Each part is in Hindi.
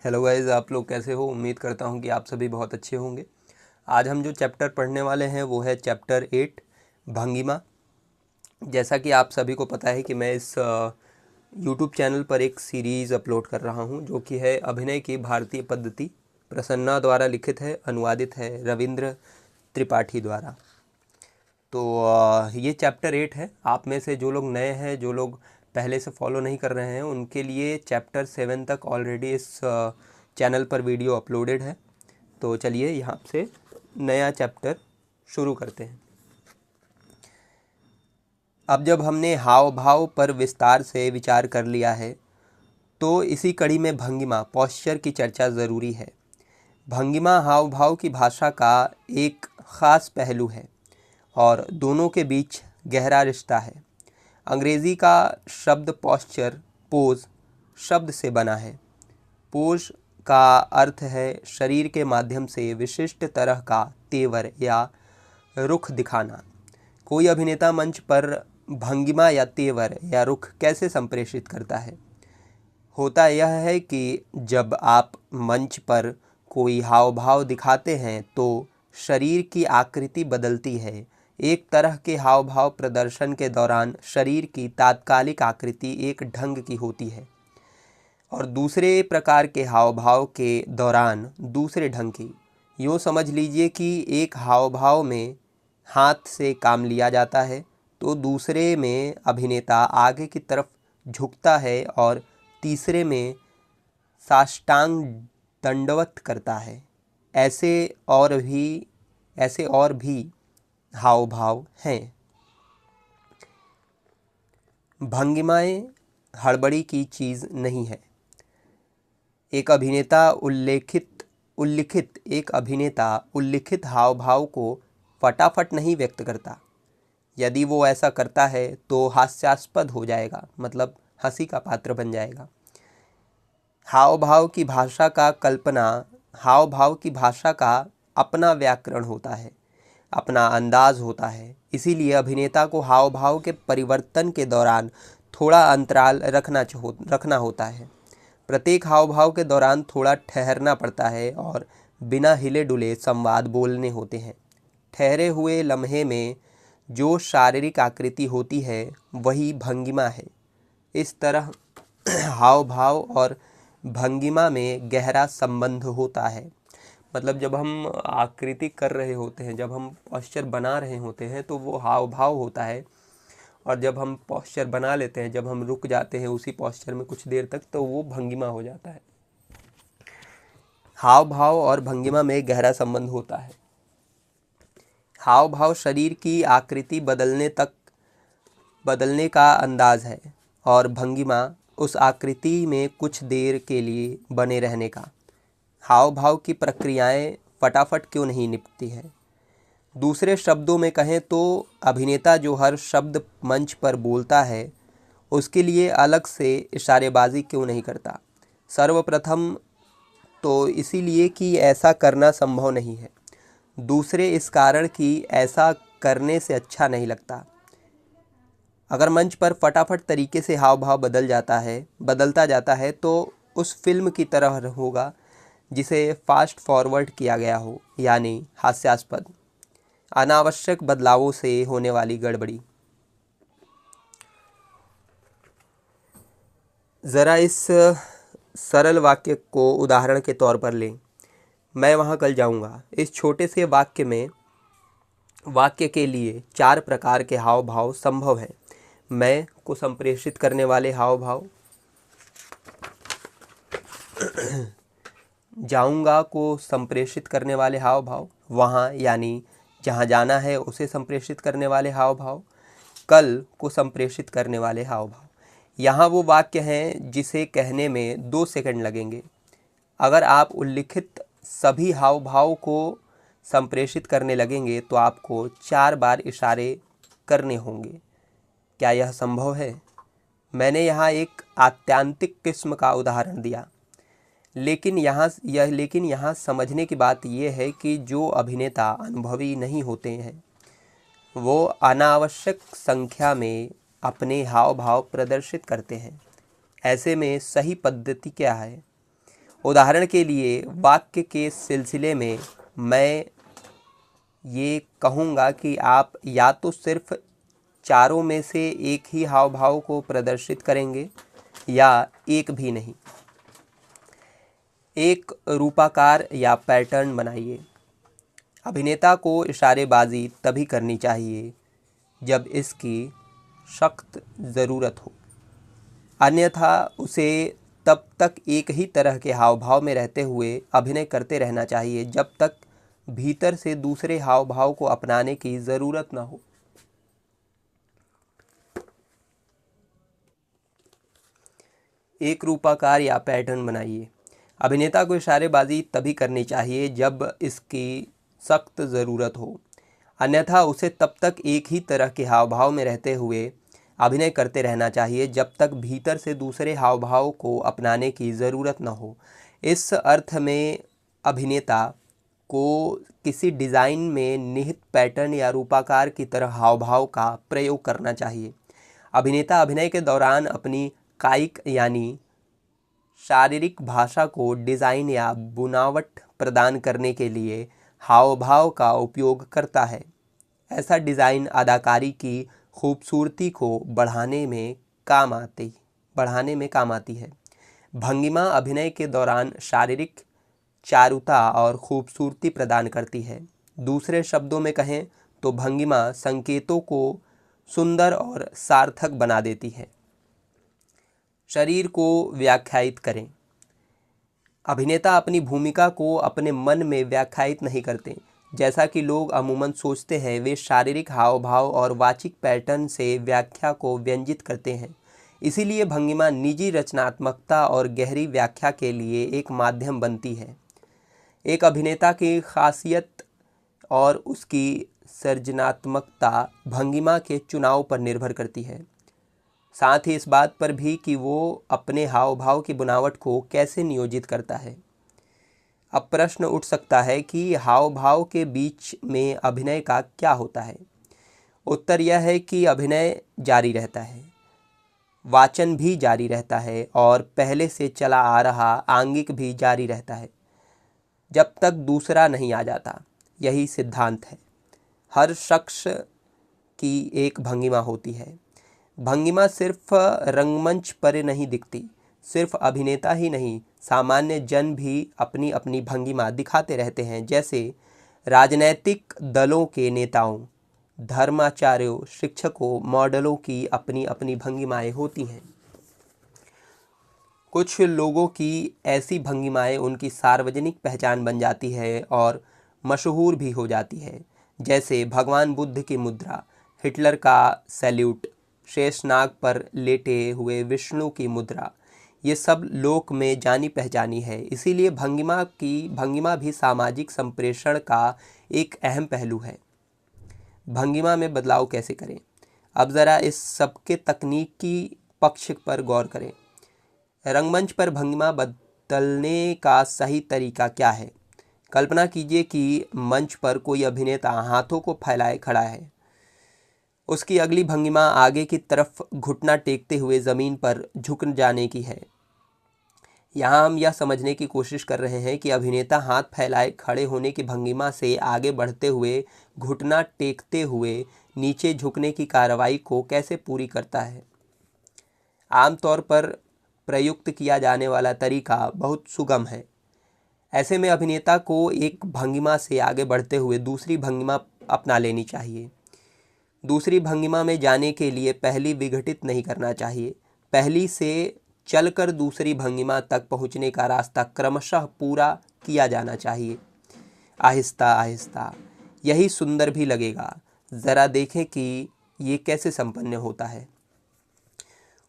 हेलो गाइस, आप लोग कैसे हो। उम्मीद करता हूँ कि आप सभी बहुत अच्छे होंगे। आज हम जो चैप्टर पढ़ने वाले हैं वो है चैप्टर 8 भंगिमा। जैसा कि आप सभी को पता है कि मैं इस यूट्यूब चैनल पर एक सीरीज़ अपलोड कर रहा हूँ जो कि है अभिनय की भारतीय पद्धति। प्रसन्ना द्वारा लिखित है, अनुवादित है रविंद्र त्रिपाठी द्वारा। तो ये चैप्टर 8 है। आप में से जो लोग नए हैं, जो लोग पहले से फॉलो नहीं कर रहे हैं, उनके लिए चैप्टर 7 तक ऑलरेडी इस चैनल पर वीडियो अपलोडेड है। तो चलिए यहाँ से नया चैप्टर शुरू करते हैं। अब जब हमने हाव भाव पर विस्तार से विचार कर लिया है तो इसी कड़ी में भंगिमा पॉस्चर की चर्चा ज़रूरी है। भंगिमा हाव भाव की भाषा का एक ख़ास पहलू है और दोनों के बीच गहरा रिश्ता है। अंग्रेज़ी का शब्द पॉस्चर पोज शब्द से बना है। पोज का अर्थ है शरीर के माध्यम से विशिष्ट तरह का तेवर या रुख दिखाना। कोई अभिनेता मंच पर भंगिमा या तेवर या रुख कैसे संप्रेषित करता है? होता यह है कि जब आप मंच पर कोई हाव भाव दिखाते हैं तो शरीर की आकृति बदलती है। एक तरह के हाव भाव प्रदर्शन के दौरान शरीर की तात्कालिक आकृति एक ढंग की होती है और दूसरे प्रकार के हाव भाव के दौरान दूसरे ढंग की। यूँ समझ लीजिए कि एक हाव भाव में हाथ से काम लिया जाता है तो दूसरे में अभिनेता आगे की तरफ झुकता है और तीसरे में साष्टांग दंडवत करता है। ऐसे और भी हाव भाव हैं। भंगिमाएं हड़बड़ी की चीज़ नहीं है। एक अभिनेता उल्लिखित हाव भाव को फटाफट नहीं व्यक्त करता। यदि वो ऐसा करता है तो हास्यास्पद हो जाएगा, मतलब हंसी का पात्र बन जाएगा। हाव भाव की भाषा का अपना व्याकरण होता है, अपना अंदाज होता है। इसीलिए अभिनेता को हाव भाव के परिवर्तन के दौरान थोड़ा अंतराल रखना होता है। प्रत्येक हाव भाव के दौरान थोड़ा ठहरना पड़ता है और बिना हिले डुले संवाद बोलने होते हैं। ठहरे हुए लम्हे में जो शारीरिक आकृति होती है वही भंगिमा है। इस तरह हाव भाव और भंगिमा में गहरा संबंध होता है। मतलब जब हम आकृति कर रहे होते हैं, जब हम पॉस्चर बना रहे होते हैं तो वो हाव भाव होता है, और जब हम पॉस्चर बना लेते हैं, जब हम रुक जाते हैं उसी पॉस्चर में कुछ देर तक, तो वो भंगिमा हो जाता है। हाव भाव और भंगिमा में गहरा संबंध होता है। हाव भाव शरीर की आकृति बदलने का अंदाज है और भंगिमा उस आकृति में कुछ देर के लिए बने रहने का। हाव भाव की प्रक्रियाएं फटाफट क्यों नहीं निपटती है? दूसरे शब्दों में कहें तो अभिनेता जो हर शब्द मंच पर बोलता है उसके लिए अलग से इशारेबाजी क्यों नहीं करता? सर्वप्रथम तो इसीलिए कि ऐसा करना संभव नहीं है। दूसरे इस कारण कि ऐसा करने से अच्छा नहीं लगता। अगर मंच पर फटाफट तरीके से हाव भाव बदलता जाता है तो उस फिल्म की तरह होगा जिसे फास्ट फॉरवर्ड किया गया हो, यानी हास्यास्पद, अनावश्यक बदलावों से होने वाली गड़बड़ी। ज़रा इस सरल वाक्य को उदाहरण के तौर पर लें। मैं वहाँ कल जाऊँगा। इस छोटे से वाक्य के लिए 4 प्रकार के हाव भाव संभव हैं। मैं को संप्रेषित करने वाले हाव भाव, जाऊंगा को संप्रेषित करने वाले हाव भाव, वहाँ यानी जहाँ जाना है उसे संप्रेषित करने वाले हाव भाव, कल को संप्रेषित करने वाले हाव भाव। यहाँ वो वाक्य हैं जिसे कहने में 2 सेकंड लगेंगे। अगर आप उल्लिखित सभी हाव भाव को संप्रेषित करने लगेंगे तो आपको 4 बार इशारे करने होंगे। क्या यह संभव है? मैंने यहाँ एक आत्यांतिक किस्म का उदाहरण दिया, लेकिन यहाँ समझने की बात यह है कि जो अभिनेता अनुभवी नहीं होते हैं वो अनावश्यक संख्या में अपने हाव भाव प्रदर्शित करते हैं। ऐसे में सही पद्धति क्या है? उदाहरण के लिए वाक्य के सिलसिले में मैं ये कहूँगा कि आप या तो सिर्फ चारों में से एक ही हाव भाव को प्रदर्शित करेंगे या एक भी नहीं। एक रूपाकार या पैटर्न बनाइए। अभिनेता को इशारेबाजी तभी करनी चाहिए जब इसकी सख्त ज़रूरत हो, अन्यथा उसे तब तक एक ही तरह के हाव भाव में रहते हुए अभिनय करते रहना चाहिए जब तक भीतर से दूसरे हाव भाव को अपनाने की ज़रूरत न हो। एक रूपाकार या पैटर्न बनाइए। अभिनेता को इशारेबाजी तभी करनी चाहिए जब इसकी सख्त ज़रूरत हो, अन्यथा उसे तब तक एक ही तरह के हाव भाव में रहते हुए अभिनय करते रहना चाहिए जब तक भीतर से दूसरे हाव भाव को अपनाने की ज़रूरत न हो। इस अर्थ में अभिनेता को किसी डिज़ाइन में निहित पैटर्न या रूपाकार की तरह हाव भाव का प्रयोग करना चाहिए। अभिनेता अभिनय के दौरान अपनी कायिक यानी शारीरिक भाषा को डिज़ाइन या बुनावट प्रदान करने के लिए हाव भाव का उपयोग करता है। ऐसा डिज़ाइन अदाकारी की खूबसूरती को बढ़ाने में काम आती है। भंगिमा अभिनय के दौरान शारीरिक चारुता और खूबसूरती प्रदान करती है। दूसरे शब्दों में कहें तो भंगिमा संकेतों को सुंदर और सार्थक बना देती है। शरीर को व्याख्यायित करें। अभिनेता अपनी भूमिका को अपने मन में व्याख्यायित नहीं करते, जैसा कि लोग अमूमन सोचते हैं। वे शारीरिक हाव भाव और वाचिक पैटर्न से व्याख्या को व्यंजित करते हैं। इसीलिए भंगिमा निजी रचनात्मकता और गहरी व्याख्या के लिए एक माध्यम बनती है। एक अभिनेता की खासियत और उसकी सृजनात्मकता भंगिमा के चुनाव पर निर्भर करती है, साथ ही इस बात पर भी कि वो अपने हाव भाव की बनावट को कैसे नियोजित करता है। अब प्रश्न उठ सकता है कि हाव भाव के बीच में अभिनय का क्या होता है। उत्तर यह है कि अभिनय जारी रहता है, वाचन भी जारी रहता है और पहले से चला आ रहा आंगिक भी जारी रहता है जब तक दूसरा नहीं आ जाता। यही सिद्धांत है। हर शख्स की एक भंगिमा होती है। भंगिमा सिर्फ रंगमंच पर नहीं दिखती। सिर्फ अभिनेता ही नहीं, सामान्य जन भी अपनी अपनी भंगिमा दिखाते रहते हैं। जैसे राजनैतिक दलों के नेताओं, धर्माचार्यों, शिक्षकों, मॉडलों की अपनी अपनी भंगिमाएं होती हैं। कुछ लोगों की ऐसी भंगिमाएं उनकी सार्वजनिक पहचान बन जाती है और मशहूर भी हो जाती है। जैसे भगवान बुद्ध की मुद्रा, हिटलर का सैल्यूट, शेषनाग पर लेटे हुए विष्णु की मुद्रा, ये सब लोक में जानी पहचानी है। इसीलिए भंगिमा भी सामाजिक संप्रेषण का एक अहम पहलू है। भंगिमा में बदलाव कैसे करें? अब ज़रा इस सबके तकनीकी पक्ष पर गौर करें। रंगमंच पर भंगिमा बदलने का सही तरीका क्या है? कल्पना कीजिए कि मंच पर कोई अभिनेता हाथों को फैलाए खड़ा है। उसकी अगली भंगिमा आगे की तरफ घुटना टेकते हुए ज़मीन पर झुक जाने की है। यहाँ हम यह समझने की कोशिश कर रहे हैं कि अभिनेता हाथ फैलाए खड़े होने की भंगिमा से आगे बढ़ते हुए घुटना टेकते हुए नीचे झुकने की कार्रवाई को कैसे पूरी करता है। आमतौर पर प्रयुक्त किया जाने वाला तरीका बहुत सुगम है। ऐसे में अभिनेता को एक भंगिमा से आगे बढ़ते हुए दूसरी भंगिमा अपना लेनी चाहिए। दूसरी भंगिमा में जाने के लिए पहली विघटित नहीं करना चाहिए। पहली से चलकर दूसरी भंगिमा तक पहुंचने का रास्ता क्रमशः पूरा किया जाना चाहिए, आहिस्ता आहिस्ता। यही सुंदर भी लगेगा। ज़रा देखें कि ये कैसे संपन्न होता है।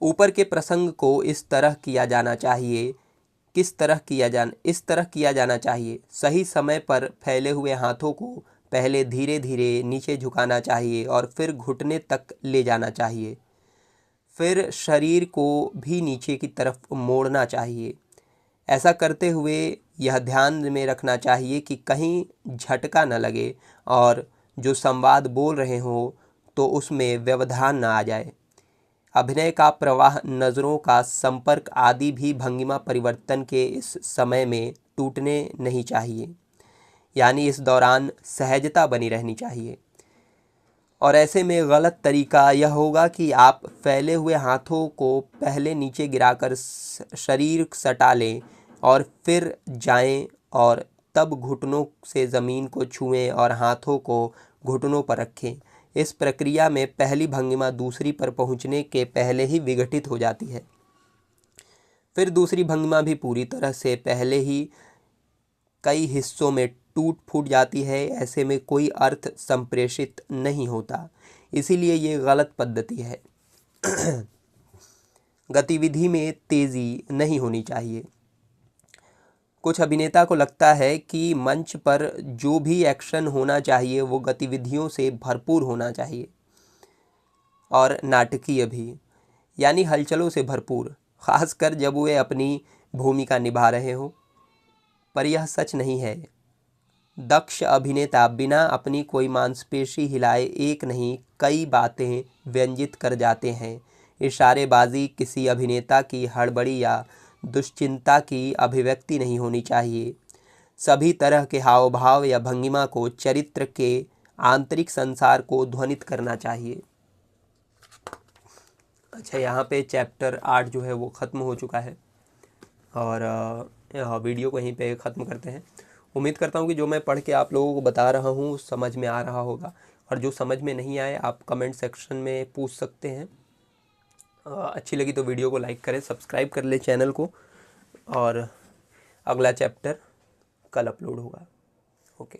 ऊपर के प्रसंग को इस तरह किया जाना चाहिए। इस तरह किया जाना चाहिए। सही समय पर फैले हुए हाथों को पहले धीरे धीरे नीचे झुकाना चाहिए और फिर घुटने तक ले जाना चाहिए। फिर शरीर को भी नीचे की तरफ मोड़ना चाहिए। ऐसा करते हुए यह ध्यान में रखना चाहिए कि कहीं झटका न लगे और जो संवाद बोल रहे हो तो उसमें व्यवधान न आ जाए। अभिनय का प्रवाह, नज़रों का संपर्क आदि भी भंगिमा परिवर्तन के इस समय में टूटने नहीं चाहिए। यानी इस दौरान सहजता बनी रहनी चाहिए। और ऐसे में गलत तरीका यह होगा कि आप फैले हुए हाथों को पहले नीचे गिराकर शरीर सटा लें और फिर जाएं और तब घुटनों से ज़मीन को छुएं और हाथों को घुटनों पर रखें। इस प्रक्रिया में पहली भंगिमा दूसरी पर पहुंचने के पहले ही विघटित हो जाती है। फिर दूसरी भंगिमा भी पूरी तरह से पहले ही कई हिस्सों में टूट फूट जाती है। ऐसे में कोई अर्थ संप्रेषित नहीं होता, इसीलिए ये गलत पद्धति है। गतिविधि में तेज़ी नहीं होनी चाहिए। कुछ अभिनेता को लगता है कि मंच पर जो भी एक्शन होना चाहिए वो गतिविधियों से भरपूर होना चाहिए और नाटकीय भी, यानी हलचलों से भरपूर, खासकर जब वे अपनी भूमिका निभा रहे हों। पर यह सच नहीं है। दक्ष अभिनेता बिना अपनी कोई मांसपेशी हिलाए एक नहीं कई बातें व्यंजित कर जाते हैं। इशारेबाजी किसी अभिनेता की हड़बड़ी या दुश्चिंता की अभिव्यक्ति नहीं होनी चाहिए। सभी तरह के हाव भाव या भंगिमा को चरित्र के आंतरिक संसार को ध्वनित करना चाहिए। अच्छा, यहाँ पे चैप्टर 8 जो है वो ख़त्म हो चुका है और वीडियो को यहीं पे ख़त्म करते हैं। उम्मीद करता हूँ कि जो मैं पढ़ के आप लोगों को बता रहा हूँ समझ में आ रहा होगा, और जो समझ में नहीं आए आप कमेंट सेक्शन में पूछ सकते हैं। अच्छी लगी तो वीडियो को लाइक करें, सब्सक्राइब कर लें चैनल को, और अगला चैप्टर कल अपलोड होगा। ओके।